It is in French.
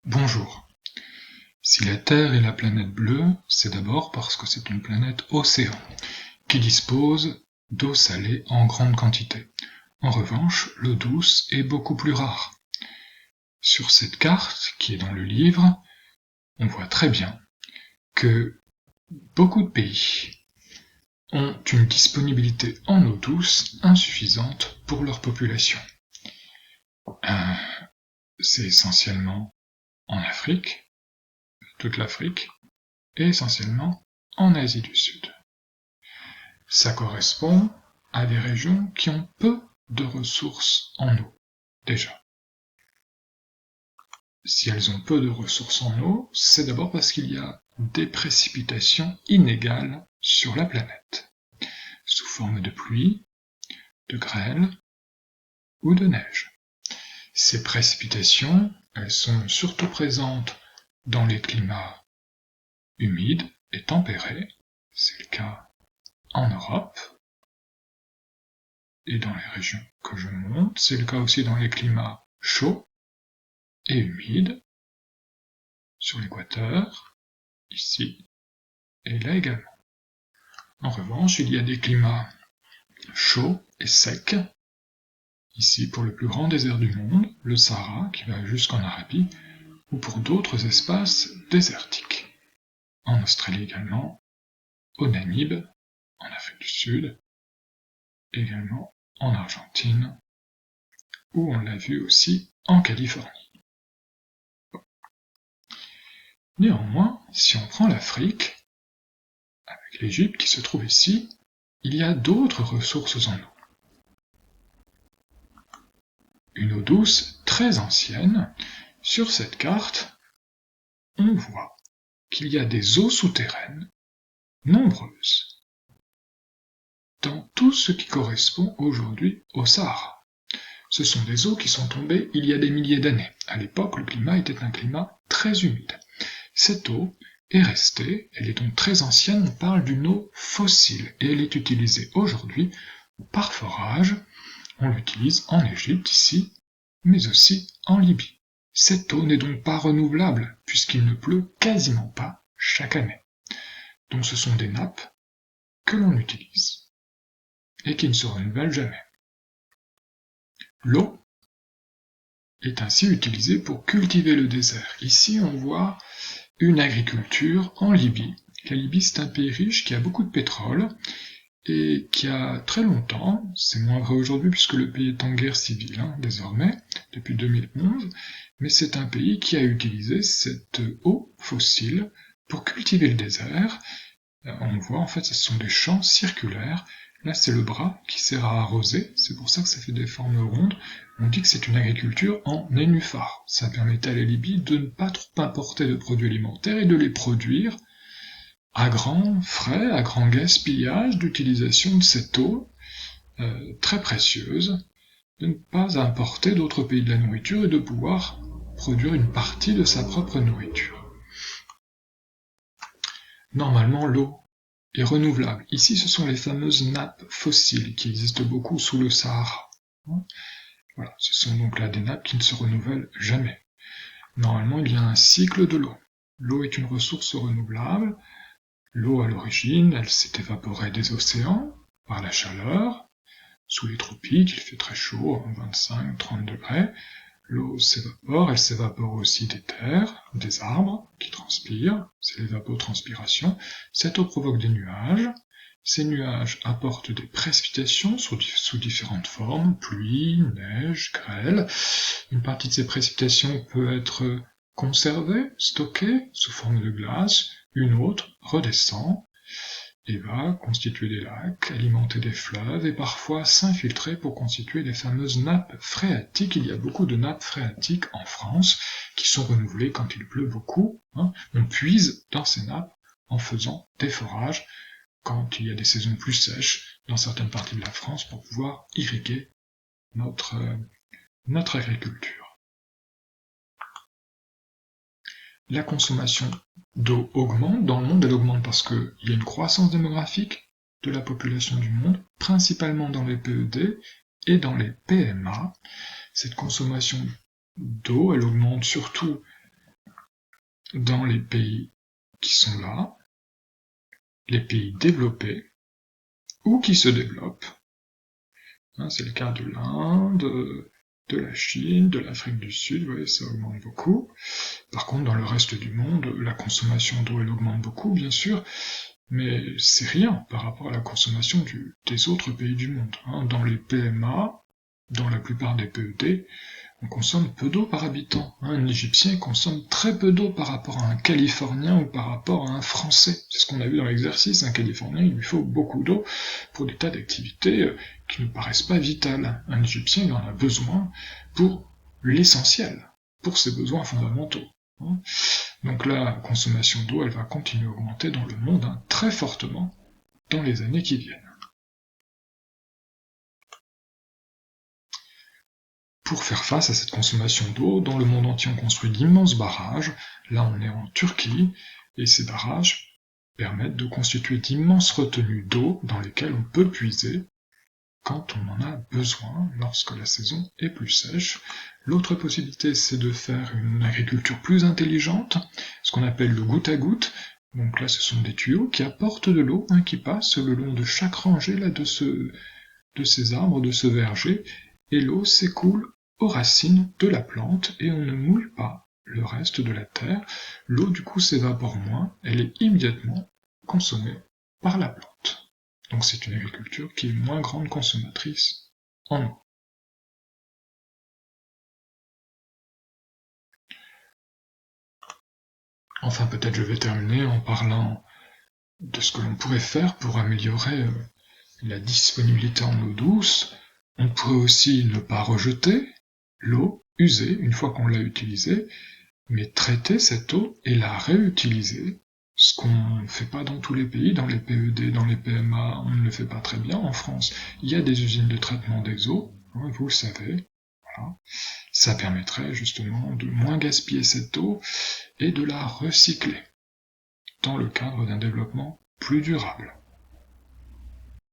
Bonjour. Si la Terre est la planète bleue, c'est d'abord parce que c'est une planète océan, qui dispose d'eau salée en grande quantité. En revanche, l'eau douce est beaucoup plus rare. Sur cette carte, qui est dans le livre, on voit très bien que beaucoup de pays ont une disponibilité en eau douce insuffisante pour leur population. C'est essentiellement en Afrique, toute l'Afrique, et essentiellement en Asie du Sud. Ça correspond à des régions qui ont peu de ressources en eau, déjà. Si elles ont peu de ressources en eau, c'est d'abord parce qu'il y a des précipitations inégales sur la planète, sous forme de pluie, de grêle ou de neige. Ces précipitations, elles sont surtout présentes dans les climats humides et tempérés, c'est le cas en Europe, et dans les régions que je montre, c'est le cas aussi dans les climats chauds et humides, sur l'équateur, ici, et là également. En revanche, il y a des climats chauds et secs, ici pour le plus grand désert du monde, le Sahara, qui va jusqu'en Arabie, ou pour d'autres espaces désertiques. En Australie également, au Namibe, en Afrique du Sud, également en Argentine, ou on l'a vu aussi en Californie. Néanmoins, si on prend l'Afrique, avec l'Égypte qui se trouve ici, il y a d'autres ressources en eau. Une eau douce très ancienne. Sur cette carte, on voit qu'il y a des eaux souterraines nombreuses dans tout ce qui correspond aujourd'hui au Sahara. Ce sont des eaux qui sont tombées il y a des milliers d'années. À l'époque, le climat était un climat très humide. Cette eau est restée, elle est donc très ancienne, on parle d'une eau fossile, et elle est utilisée aujourd'hui par forage. On l'utilise en Égypte ici, mais aussi en Libye. Cette eau n'est donc pas renouvelable, puisqu'il ne pleut quasiment pas chaque année. Donc ce sont des nappes que l'on utilise, et qui ne se renouvellent jamais. L'eau est ainsi utilisée pour cultiver le désert. Ici on voit une agriculture en Libye. La Libye, c'est un pays riche qui a beaucoup de pétrole, et qui a très longtemps, c'est moins vrai aujourd'hui puisque le pays est en guerre civile désormais, depuis 2011, mais c'est un pays qui a utilisé cette eau fossile pour cultiver le désert. On voit en fait ce sont des champs circulaires, là c'est le bras qui sert à arroser, c'est pour ça que ça fait des formes rondes. On dit que c'est une agriculture en nénuphar, ça permettait à la Libye de ne pas trop importer de produits alimentaires et de les produire à grands frais, à grand gaspillage d'utilisation de cette eau très précieuse, de ne pas importer d'autres pays de la nourriture et de pouvoir produire une partie de sa propre nourriture. Normalement, l'eau est renouvelable. Ici, ce sont les fameuses nappes fossiles qui existent beaucoup sous le Sahara. Voilà, ce sont donc là des nappes qui ne se renouvellent jamais. Normalement, il y a un cycle de l'eau. L'eau est une ressource renouvelable. L'eau, à l'origine, elle s'est évaporée des océans par la chaleur. Sous les tropiques, il fait très chaud, 25-30 degrés. L'eau s'évapore, elle s'évapore aussi des terres, des arbres qui transpirent, c'est l'évapotranspiration. Cette eau provoque des nuages. Ces nuages apportent des précipitations sous différentes formes, pluie, neige, grêle. Une partie de ces précipitations peut être conservée, stockée sous forme de glace, une autre redescend et va constituer des lacs, alimenter des fleuves et parfois s'infiltrer pour constituer les fameuses nappes phréatiques. Il y a beaucoup de nappes phréatiques en France qui sont renouvelées quand il pleut beaucoup. On puise dans ces nappes en faisant des forages quand il y a des saisons plus sèches dans certaines parties de la France pour pouvoir irriguer notre agriculture. La consommation d'eau augmente dans le monde, elle augmente parce qu'il y a une croissance démographique de la population du monde, principalement dans les PED et dans les PMA. Cette consommation d'eau, elle augmente surtout dans les pays qui sont là, les pays développés, ou qui se développent. C'est le cas de l'Inde, de la Chine, de l'Afrique du Sud, vous voyez, ça augmente beaucoup. Par contre, dans le reste du monde, la consommation d'eau, elle augmente beaucoup, bien sûr, mais c'est rien par rapport à la consommation des autres pays du monde. Dans les PMA, dans la plupart des PED, on consomme peu d'eau par habitant. Un Égyptien consomme très peu d'eau par rapport à un Californien ou par rapport à un Français. C'est ce qu'on a vu dans l'exercice. Un Californien, il lui faut beaucoup d'eau pour des tas d'activités qui ne paraissent pas vitales. Un Égyptien, il en a besoin pour l'essentiel, pour ses besoins fondamentaux. Donc la consommation d'eau, elle va continuer à augmenter dans le monde très fortement dans les années qui viennent. Pour faire face à cette consommation d'eau, dans le monde entier on construit d'immenses barrages, là on est en Turquie, et ces barrages permettent de constituer d'immenses retenues d'eau dans lesquelles on peut puiser quand on en a besoin, lorsque la saison est plus sèche. L'autre possibilité, c'est de faire une agriculture plus intelligente, ce qu'on appelle le goutte à goutte. Donc là, ce sont des tuyaux qui apportent de l'eau, qui passent le long de chaque rangée là, de ces arbres, de ce verger, et l'eau s'écoule aux racines de la plante et on ne mouille pas le reste de la terre. L'eau du coup s'évapore moins, elle est immédiatement consommée par la plante. Donc c'est une agriculture qui est moins grande consommatrice en eau. Enfin, peut-être je vais terminer en parlant de ce que l'on pourrait faire pour améliorer la disponibilité en eau douce. On pourrait aussi ne pas rejeter l'eau usée une fois qu'on l'a utilisée, mais traiter cette eau et la réutiliser, ce qu'on ne fait pas dans tous les pays, dans les PED, dans les PMA, on ne le fait pas très bien. En France, il y a des usines de traitement des eaux, vous le savez. Voilà. Ça permettrait justement de moins gaspiller cette eau et de la recycler dans le cadre d'un développement plus durable.